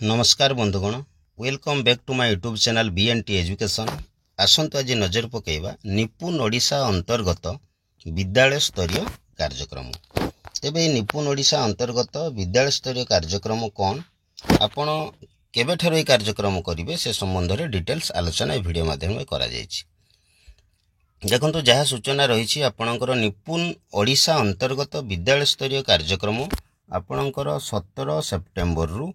नमस्कार बंधुगण welcome back to my YouTube channel BNT education. आसंतु आज नजर पकेबा निपुण ओडिशा अंतर्गत विद्यालय स्तरीय कार्यक्रम। तेबे निपुण ओडिशा अंतर्गत विद्यालय स्तरीय कार्यक्रम कौन आपण केबेठार कार्यक्रम करेंगे से संबंध में डिटेल्स आलोचना वीडियो माध्यम करा जायछि। देखंतु जहाँ सूचना रही आपणकर निपुण ओडिशा अंतर्गत विद्यालय स्तरीय कार्यक्रम आपणकर 17 सेप्टेम्बर रु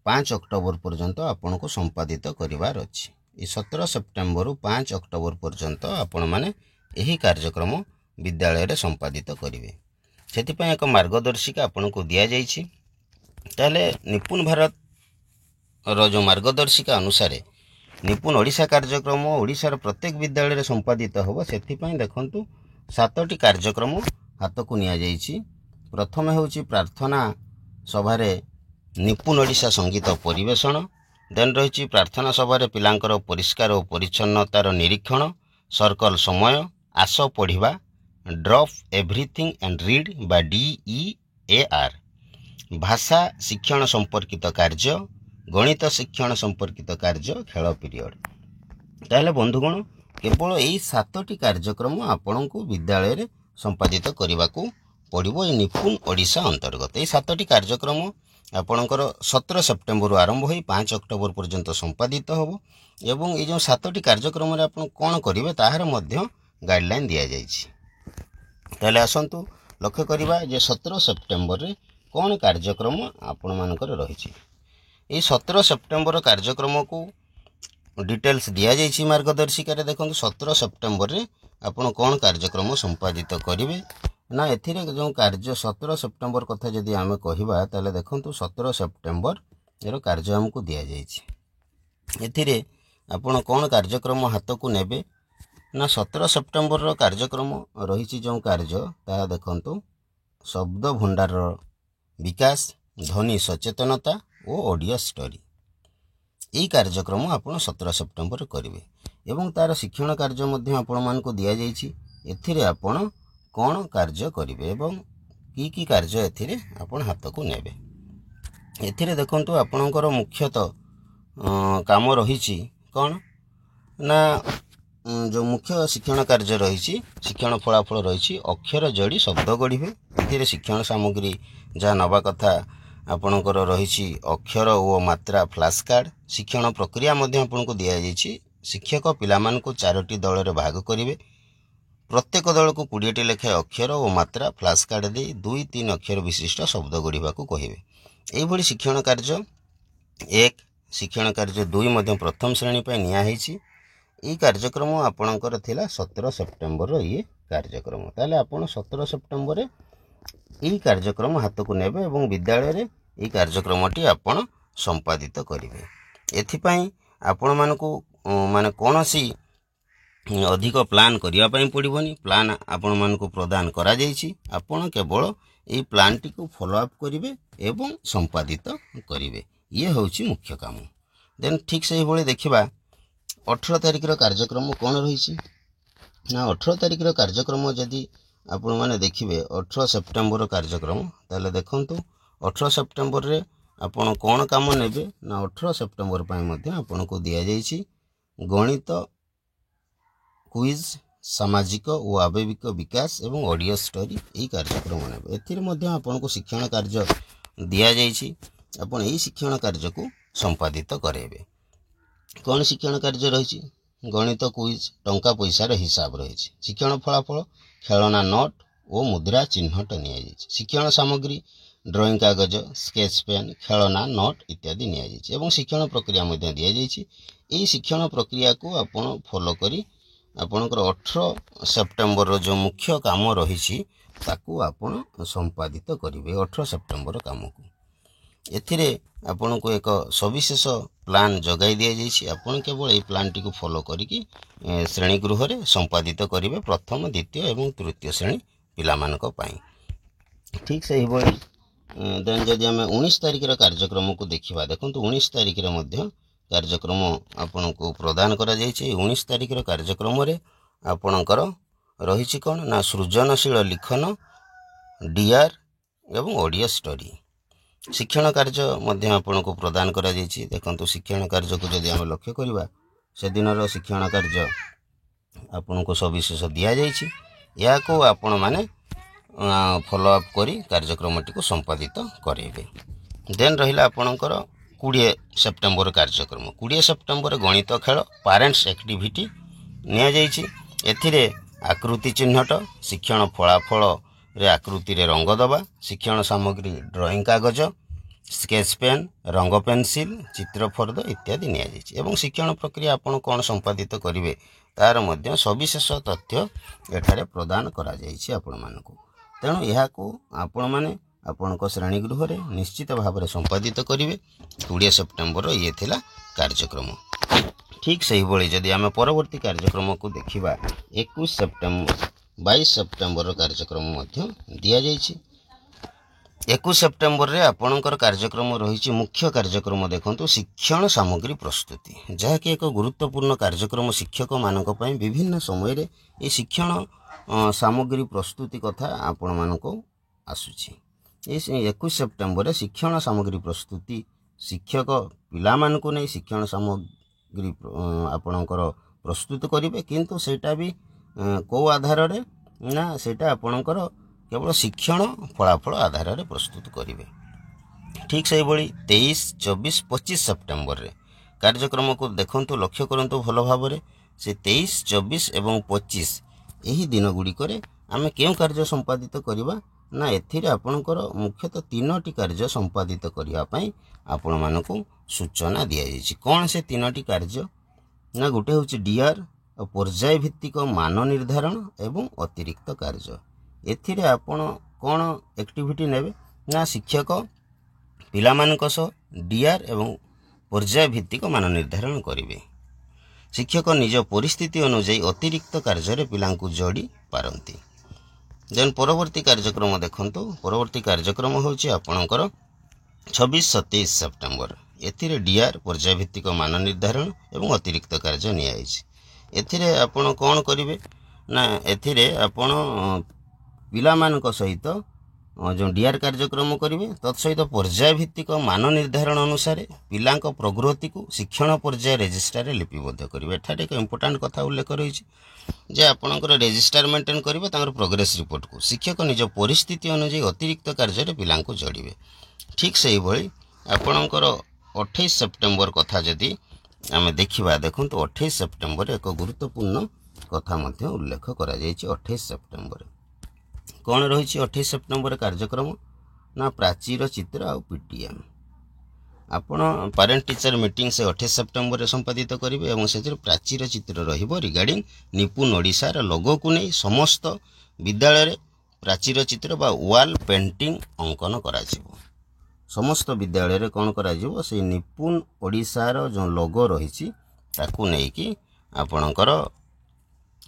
5 अक्टोबर पर्यंत आपण को संपादित करिवार अछि। ई 17 सेप्टेम्बर रु 5 अक्टोबर पर्यंत आपण माने एही कार्यक्रम विद्यालय रे संपादित करिवे। सेति पय एक मार्गदर्शिका आपण को दिया जायछि। ताले निपुण भारत रो जो मार्गदर्शिका अनुसार निपुण ओडिशा कार्यक्रम ओडिशार प्रत्येक विद्यालय रे संपादित होबो। सेति पय देखंतु 7टी कार्यक्रम हाथ को निया जायछि। प्रथम हेउछि प्रार्थना सभा रे निपुण ओडिशा संगीत परिवेषण। देन रही प्रार्थना सभा पिलांकर परिष्कार और परिच्छन्नतार निरीक्षण, सर्कल समय, आस पढ़िबा, ड्रॉप एवरीथिंग एंड रीड बा DEAR, भाषा शिक्षण संपर्कित कार्य, गणित शिक्षण संपर्कित कार्य, खेल पीरियड। ताहले बंधुगण केवल यही 7टी कार्यक्रम आपण को विद्यालय रे संपादित करने को पड़ो। निपुण ओडिशा अंतर्गत यही 7टी कार्यक्रम आपणकर 17 सेप्टेम्बर आरंभ हो 5 अक्टोबर पर्यंत संपादित होबो। एवं ये जो 7टी कार्यक्रम रे आपण कोन करिवे ताहार मध्य गाइडलाइन दिया जायछि। ताले आसंतु लक्ष्य करिबा जे 17 सेप्टेम्बर रे कोन कार्यक्रम आपण मानकर रहिछि। ए 17 सेप्टेम्बर कार्यक्रम को डिटेल्स दिया जायछि मार्गदर्शिका रे। देखंतु 17 सेप्टेम्बर रे आपण कोन कार्यक्रम संपादित करिवे ना एथिरे जो कार्य 17 सेप्टेम्बर कथा जदि आमे कहिबा ताले देखंतु 17 सेप्टेम्बर एरो कार्य हमको दिया जायछि। एथिरे आपण कोन कार्यक्रम हाथ को नेबे ना 17 सेप्टेम्बर रो कार्यक्रम रहिछि। जो कार्य ता देखंतु शब्द भंडार विकास, ध्वनि सचेतनता और ऑडियो स्टोरी। এই कार्यक्रम आपण 17 सेप्टेम्बर करिवे एवं तार शिक्षण कार्य मध्ये आपण मान को दिया जायछि। एथिरे आपण कौन कार्य करिवे एवं की कार्य एथिरे आपण हाथ को नेबे। एथिरे देखंतु आपणकर मुख्यतः काम रहिछि कौन ना जो मुख्य शिक्षण कार्य रहिछि शिक्षण फलाफल रहिछि अक्षर जोड़ी शब्द गढ़िबे। एथिरे शिक्षण सामग्री जा नवा कथा आपणकर रहिछि अक्षर ओ मात्रा फ्लैश कार्ड। शिक्षण प्रक्रिया मध्ये आपण को दिया जायछि। शिक्षक पिलामान को 4टी दल रे भाग करिवे। प्रत्येक दल को 20टी लेखे अक्षर और मात्रा फ्लैश कार्ड दे 2-3 अक्षर विशिष्ट शब्द गढ़ा को कहिबे। एही भली शिक्षण कार्य 1 शिक्षण कार्य 2 मध्य प्रथम श्रेणी पे निया हेछि। ई कार्यक्रम आपणकर थिला 17 सेप्टेम्बर रो ये कार्यक्रम। ताले आपण 17 सेप्टेम्बर रे ई कार्यक्रम हाथ को नेबे एवं विद्यालय रे ई कार्यक्रमटी आपण संपादित करिवे। एथि पई आपण मानको माने कोनोसी अधिक प्लान करिया पई पड़िबोनी। प्लान आपण मान को प्रदान करा जायछि। आपण केवल ए प्लान टी को फॉलो अप करिवे एवं संपादित करिवे। ये होछि मुख्य काम। देन ठीक से भले देखिबा 18 तारिख रो कार्यक्रम कोन रहिछि ना 18 तारिख रो कार्यक्रम जदि आपण माने देखिबे 18 सेप्टेम्बर रो कार्यक्रम ताले देखंतु 18 सेप्टेम्बर रे आपण कोन काम नेबे ना 18 सेप्टेम्बर पई मध्ये आपण को दिया जायछि गणित क्विज, सामाजिक और आवेगिक विकास एवं ऑडियो स्टोरी यही कार्यक्रम ने। एथिरे मध्ये आपन को शिक्षण कार्य दिया जायछि। आपन एही शिक्षण कार्य को संपादित करेबे। कोन शिक्षण कार्य रहिछि गणित क्विज टंका पैसा रे हिसाब रहिछि। शिक्षण फलाफल खेलना नोट और मुद्रा चिन्हट निया जायछि। शिक्षण सामग्री ड्राइंग कागज, स्केच पेन, खेलना नोट इत्यादि निया जायछि एवं शिक्षण प्रक्रिया मध्ये दिया जायछि। एही शिक्षण प्रक्रिया को आपन फॉलो करी आपणकर 18 सेप्टेम्बर रो जो मुख्य काम रहिछि ताकू आपण संपादित करिवे 18 सेप्टेम्बर काम को। एथिरे आपण को एक सविशेष प्लान जगाई दिया जायछि। आपण केवल ए प्लान टी को फॉलो करिकि श्रेणी गृह रे संपादित करिवे प्रथम, द्वितीय एवं तृतीय श्रेणी पिला मानक पई। ठीक से हिबोली देन जदि हम 19 तारिख रो कार्यक्रम को देखिबा देखंतु 19 तारिख रे मध्य कार्यक्रम आपण को प्रदान करा जायछि। 19 तारिख रो कार्यक्रम रे आपणकर रहिछि कोन ना सृजनशील लिखन, DR एवं ऑडियो स्टोरी। शिक्षण कार्य मध्य आपको प्रदान करा जायछि। देखंतु शिक्षण कार्य को जदि आम लक्ष्य करवा से दिनर शिक्षण कार्य आपन को सविशेष दिया जायछि। या को आपण माने फॉलो अप करी कार्यक्रम टी को संपादित करेबे। देन रहिला आपणकर 20 सेप्टेम्बर कार्यक्रम। 20 सेप्टेम्बर गणित खेल पेरेंट्स एक्टिविटी निया जायछि। एथिरे आकृति चिन्हट, शिक्षण फलाफल रे आकृति रे रंग दबा, शिक्षण सामग्री ड्राइंग कागज, स्केच पेन, रंग पेंसिल, चित्र फर्द इत्यादि निया जायछि। एवं शिक्षण प्रक्रिया आपण कोन संपादित करिवे तार मध्य सविशेष तथ्य एठारे प्रदान करा जायछि आपण मानको। तेणु यह आपण माने आपणक श्रेणीगृह रे निश्चित भाव में संपादित करेंगे। 20 सेप्टेम्बर ये थिला कार्यक्रम। ठीक से ही भली जदि आम परवर्ती कार्यक्रम को देखिबा 21 सेप्टेम्बर 22 सेप्टेम्बर कार्यक्रम मध्य दिया जायछि। 21 सेप्टेम्बर रे आपणकर कार्यक्रम रही मुख्य कार्यक्रम देखंतु शिक्षण सामग्री प्रस्तुति, जहाँकि एक गुरुत्वपूर्ण कार्यक्रम शिक्षक मानक पई विभिन्न समय रे ए शिक्षण सामग्री प्रस्तुति कथा आपण मानको आसुछि। 21 सेप्टेम्बर रे शिक्षण सामग्री प्रस्तुति शिक्षक पिला मानकु नै शिक्षण सामग्री आपणकर प्रस्तुत करिवे, किंतु सेटा भी को आधार रे ना सेटा आपणकर केवल शिक्षण फलाफल आधार रे प्रस्तुत करिवे। ठीक से भली 23, 24, 25 सेप्टेम्बर रे कार्यक्रम को देखंतु लक्ष्य करंतु भल भाव रे। से 23, 24 एवं 25 एही दिन गुडी करे आमे केउ कार्य संपादित करिबा ना एथिरे आपणकर मुख्यतः 3टी कार्य संपादित करिया पई आपण मानकु सूचना दिया जायछि। कोन से 3टी कार्य ना गुटे होछि डीआर और पर्याय भित्तिक मान निर्धारण एवं अतिरिक्त कार्य। एथिरे आपण कोन एक्टिविटी नेबे ना शिक्षक पिला मानक सह डीआर एवं पर्याय भित्तिक मान निर्धारण करिवे। शिक्षक निज परिस्थिति अनुसार अतिरिक्त कार्य रे पिलांकु जोड़ी पारंती। देन परवर्ती कार्यक्रम देखंतु। परवर्ती कार्यक्रम होछि आपणकर 26, 27 सेप्टेम्बर। एथिरे डीआर पर्याय भित्तिक मान निर्धारण एवं अतिरिक्त कार्य निया जायछि। एथिरे आपण कोन करिवे ना एथिरे आपण पिला मानक सहित जो डीआर कार्यक्रम करेंगे तत्सहित पर्याय भित्तिक मान निर्धारण अनुसार पिलांक प्रगति को शिक्षण पर्याय रेजिस्टर रे लिपिबद्ध करेंगे। एठारे एक इम्पोर्टाट कथा उल्लेख रही जे आपणकर रेजिस्टर मेंटेन करेंगे तांकर प्रोग्रेस रिपोर्ट को शिक्षक निज परिस्थिति अनुसार अतिरिक्त कार्य रे पिलांको जोड़िबे। ठीक से ही भली आपणकर 28 सेप्टेम्बर कथा जदि आम देखा देखो 28 सेप्टेम्बर एक गुरुत्वपूर्ण कथा मध्य उल्लेख करा जायछि। 28 सेप्टेम्बर कौन रही 28 सेप्टेम्बर कार्यक्रम ना प्राचीर चित्र आ पीटीएम आपण पेरेंट टीचर मीटिंग से 28 सेप्टेम्बर संपादित करेंगे और से प्राचीर चित्र रहिबो रिगार्डिंग निपुण ओडिशार लोगो को नहीं समस्त विद्यालय रे प्राचीर चित्र बा वाल पेंटिंग अंकन करा जिवो। समस्त विद्यालय रे कौन करा जिवो से निपुण ओडिशार जो लोगो रही ताकू नहीं कि आपणकर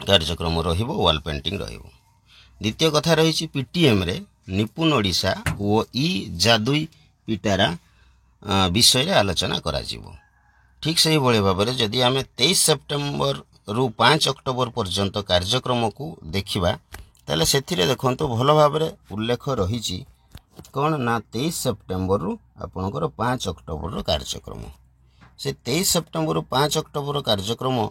कार्यक्रम रहिबो वाल पेंटिंग रहिबो। द्वितीय कथा रही पीटीएम रे निपुण ओडिशा ओ ई जादुई पिटारा विषय रे आलोचना करा जिवो। ठीक से ही भाव में जदि आम 23 सेप्टेम्बर रु 5 अक्टोबर पर्यंत कार्यक्रम को देखा ताले सेथिरे देखंतु भल भाव में उल्लेख रही कौन ना 23 सेप्टेम्बर रु आपणकर 5 अक्टोबर कार्यक्रम से 23 सेप्टेम्बर रु 5 अक्टोबर कार्यक्रम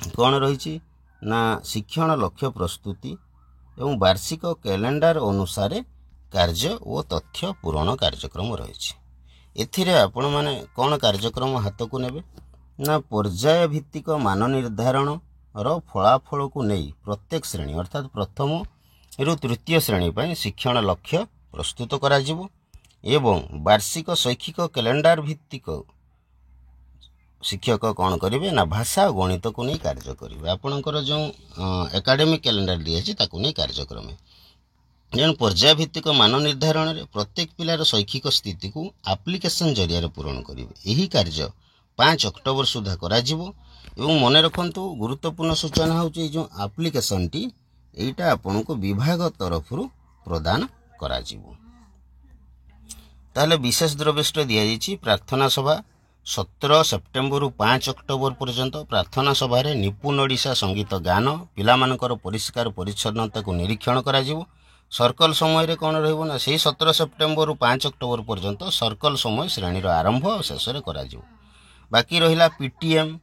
कौन रही ना शिक्षण लक्ष्य प्रस्तुति एवं वार्षिक कैलेंडर अनुसार कार्य और तथ्य पूरण कार्यक्रम रही। एथिरे आपण माने कौन कार्यक्रम हाथ को नेबे ना पर्याय भित्तिक मान निर्धारण रो फलाफल को नहीं प्रत्येक श्रेणी अर्थात प्रथम रु तृतीय श्रेणी पर शिक्षण लक्ष्य प्रस्तुत करा जिवो एवं वार्षिक शैक्षिक कैलेंडर भित्तिक शिक्षक कौन करेंगे ना भाषा और गणित को नहीं कार्य करेंगे। आपणकर जो एकाडेमिक कैलेंडर दिए ताकू नहीं कार्यक्रम जेन पर्याय भित्तिक मान निर्धारण रे प्रत्येक पिलार शैक्षिक स्थिति को एप्लिकेशन जरिया पूरण करेंगे। यही कार्य 5 अक्टोबर सुधा करा जिवो एवं मन रखंतु गुरुत्वपूर्ण सूचना होची जो एप्लिकेशन टी एटा आपन को विभाग तरफ प्रदान करा जिवो। ताले विशेष द्रव्यष्ट दिया जायछि प्रार्थना सभा 17 सेप्टेम्बर रु 5 अक्टोबर पर्यंत प्रार्थना सभा रे निपुण ओडिशा संगीत गान पिलामानकर परिष्कार परिच्छन्नता को निरीक्षण करा जिवो। सर्कल समय कौन रहा से 17 सेप्टेम्बर 5 अक्टोबर पर्यंत सर्कल समय श्रेणी आरंभ और शेष में बाकी रहा पीटीएम।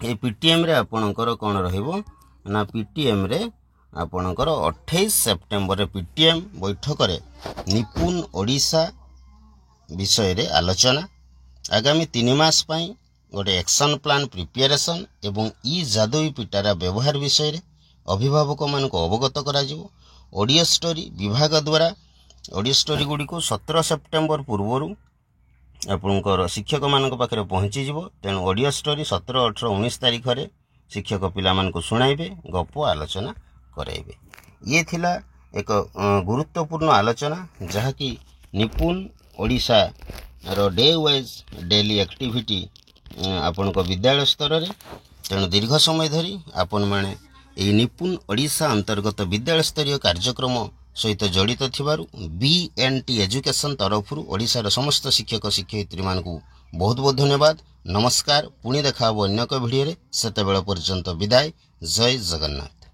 ये पीटीएम रे आपणकर कौन रहा पीटीएम रे आपणकर 28 सेप्टेम्बर रे पीटीएम बैठक रे निपुण ओडिशा विषय रे आलोचना आगामी 3 मास पई गोटे एक्शन प्लान प्रिपेरेसन एवं ई जादुई पिटारा व्यवहार विषय रे अभिभावक मान अवगत करा जिवो। ऑडियो स्टोरी विभाग द्वारा ऑडियो स्टोरी गुडी को 17 सेप्टेम्बर पूर्व आपणकर शिक्षक मान पाखे पहुँची जीवो। तेणु ऑडियो स्टोरी 17, 18, 19 तारीख रे शिक्षक पिला मानकु सुनाइबे, गप आलोचना कराइबे। ये थिला एक गुरुत्वपूर्ण आलोचना जहाँकि निपुण ओडिशा रो डे वाइज डेली एक्टिविटी आपण विद्यालय स्तर रे। तेणु दीर्घ समय धरी आपण माने এই ନିପୁଣ ଓଡ଼ିଶା अंतर्गत विद्यालय स्तरीय कार्यक्रम सहित जड़ित थिबारु बीएनटी एजुकेशन तरफरु ओडिशार समस्त शिक्षक शिक्षयित्री मानकु बहुत बहुत धन्यवाद। नमस्कार। पुणी देखा अन्य एक भिडियो रे, सेतेबेला पर्यंत विदाय। जय जगन्नाथ।